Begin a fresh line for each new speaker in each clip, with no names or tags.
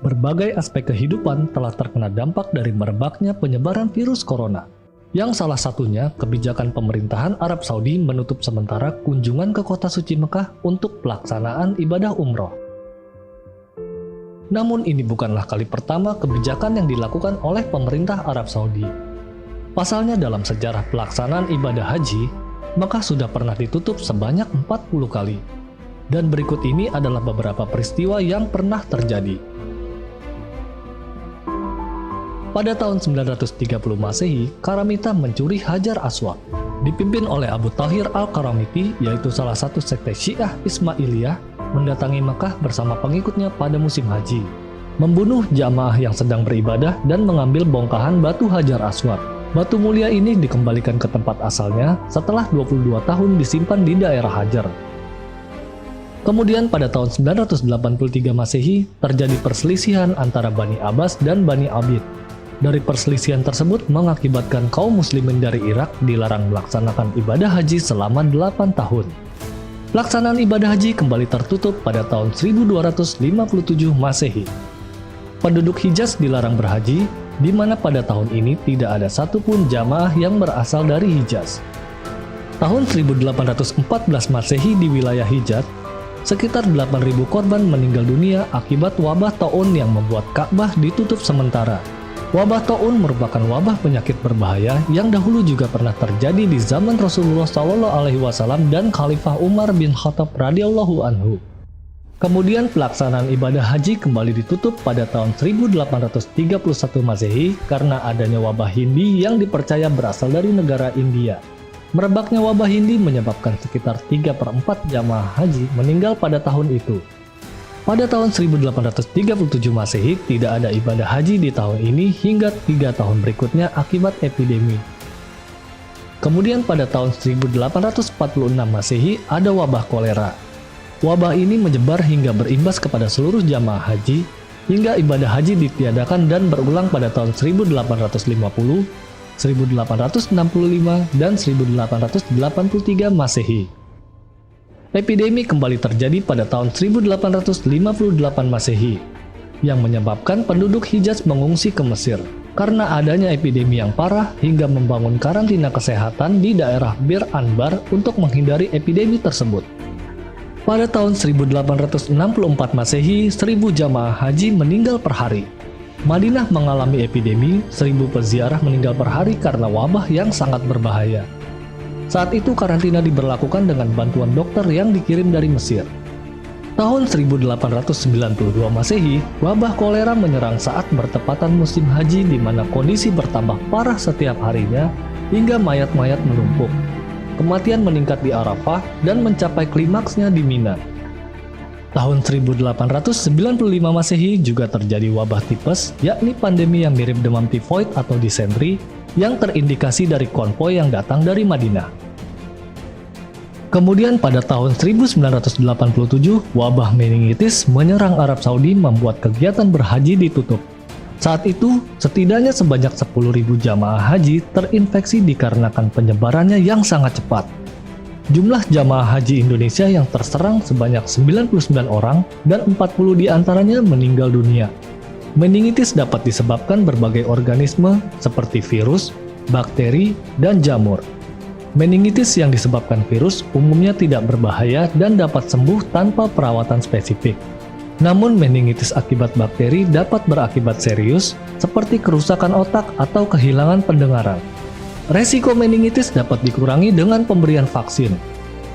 Berbagai aspek kehidupan telah terkena dampak dari merebaknya penyebaran virus corona, yang salah satunya kebijakan pemerintahan Arab Saudi menutup sementara kunjungan ke kota suci Mekah untuk pelaksanaan ibadah umroh. Namun ini bukanlah kali pertama kebijakan yang dilakukan oleh pemerintah Arab Saudi. Pasalnya dalam sejarah pelaksanaan ibadah haji, Mekah sudah pernah ditutup sebanyak 40 kali. Dan berikut ini adalah beberapa peristiwa yang pernah terjadi. Pada tahun 930 Masehi, Karamita mencuri Hajar Aswad. Dipimpin oleh Abu Thahir Al-Karamiti, yaitu salah satu sekte Syiah Ismailiyah, mendatangi Mekah bersama pengikutnya pada musim haji, membunuh jamaah yang sedang beribadah dan mengambil bongkahan batu Hajar Aswad. Batu mulia ini dikembalikan ke tempat asalnya setelah 22 tahun disimpan di daerah Hajar. Kemudian pada tahun 983 Masehi terjadi perselisihan antara Bani Abbas dan Bani Abid. Dari perselisihan tersebut mengakibatkan kaum muslimin dari Irak dilarang melaksanakan ibadah haji selama 8 tahun. Pelaksanaan ibadah haji kembali tertutup pada tahun 1257 Masehi. Penduduk Hijaz dilarang berhaji, di mana pada tahun ini tidak ada satupun jamaah yang berasal dari Hijaz. Tahun 1814 Masehi di wilayah Hijaz, sekitar 8.000 korban meninggal dunia akibat wabah taun yang membuat Ka'bah ditutup sementara. Wabah taun merupakan wabah penyakit berbahaya yang dahulu juga pernah terjadi di zaman Rasulullah SAW dan Khalifah Umar bin Khattab radhiyallahu anhu. Kemudian pelaksanaan ibadah haji kembali ditutup pada tahun 1831 Masehi karena adanya wabah Hindi yang dipercaya berasal dari negara India. Merebaknya wabah Hindi menyebabkan sekitar 3/4 jamaah haji meninggal pada tahun itu. Pada tahun 1837 Masehi tidak ada ibadah haji di tahun ini hingga 3 tahun berikutnya akibat epidemi. Kemudian pada tahun 1846 Masehi ada wabah kolera. Wabah ini menyebar hingga berimbas kepada seluruh jamaah haji, hingga ibadah haji ditiadakan dan berulang pada tahun 1850, 1865, dan 1883 Masehi. Epidemi kembali terjadi pada tahun 1858 Masehi, yang menyebabkan penduduk Hijaz mengungsi ke Mesir karena adanya epidemi yang parah hingga membangun karantina kesehatan di daerah Bir Anbar untuk menghindari epidemi tersebut. Pada tahun 1864 Masehi, 1.000 jamaah haji meninggal per hari. Madinah mengalami epidemi, 1.000 peziarah meninggal per hari karena wabah yang sangat berbahaya. Saat itu karantina diberlakukan dengan bantuan dokter yang dikirim dari Mesir. Tahun 1892 Masehi, wabah kolera menyerang saat bertepatan musim haji di mana kondisi bertambah parah setiap harinya hingga mayat-mayat menumpuk. Kematian meningkat di Arafah dan mencapai klimaksnya di Mina. Tahun 1895 Masehi juga terjadi wabah tipes, yakni pandemi yang mirip demam tifoid atau disentri, yang terindikasi dari konvoi yang datang dari Madinah. Kemudian pada tahun 1987, wabah meningitis menyerang Arab Saudi membuat kegiatan berhaji ditutup. Saat itu, setidaknya sebanyak 10.000 jamaah haji terinfeksi dikarenakan penyebarannya yang sangat cepat. Jumlah jamaah haji Indonesia yang terserang sebanyak 99 orang dan 40 diantaranya meninggal dunia. Meningitis dapat disebabkan berbagai organisme seperti virus, bakteri, dan jamur. Meningitis yang disebabkan virus umumnya tidak berbahaya dan dapat sembuh tanpa perawatan spesifik. Namun meningitis akibat bakteri dapat berakibat serius seperti kerusakan otak atau kehilangan pendengaran. Resiko meningitis dapat dikurangi dengan pemberian vaksin.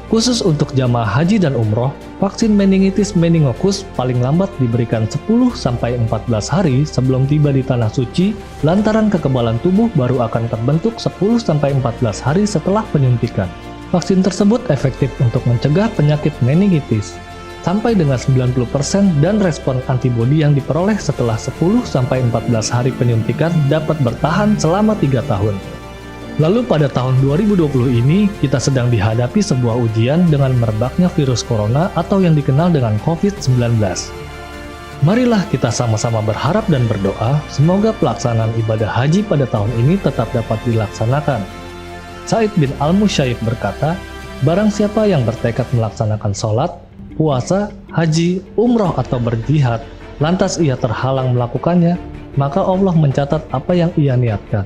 Khusus untuk jamaah haji dan umroh, vaksin meningitis meningococcus paling lambat diberikan 10-14 hari sebelum tiba di Tanah Suci, lantaran kekebalan tubuh baru akan terbentuk 10-14 hari setelah penyuntikan. Vaksin tersebut efektif untuk mencegah penyakit meningitis sampai dengan 90% dan respon antibodi yang diperoleh setelah 10-14 hari penyuntikan dapat bertahan selama 3 tahun. Lalu pada tahun 2020 ini, kita sedang dihadapi sebuah ujian dengan merebaknya virus corona atau yang dikenal dengan COVID-19. Marilah kita sama-sama berharap dan berdoa, semoga pelaksanaan ibadah haji pada tahun ini tetap dapat dilaksanakan. Said bin Al-Musyayib berkata, barang siapa yang bertekad melaksanakan sholat, puasa, haji, umroh atau berjihad, lantas ia terhalang melakukannya, maka Allah mencatat apa yang ia niatkan.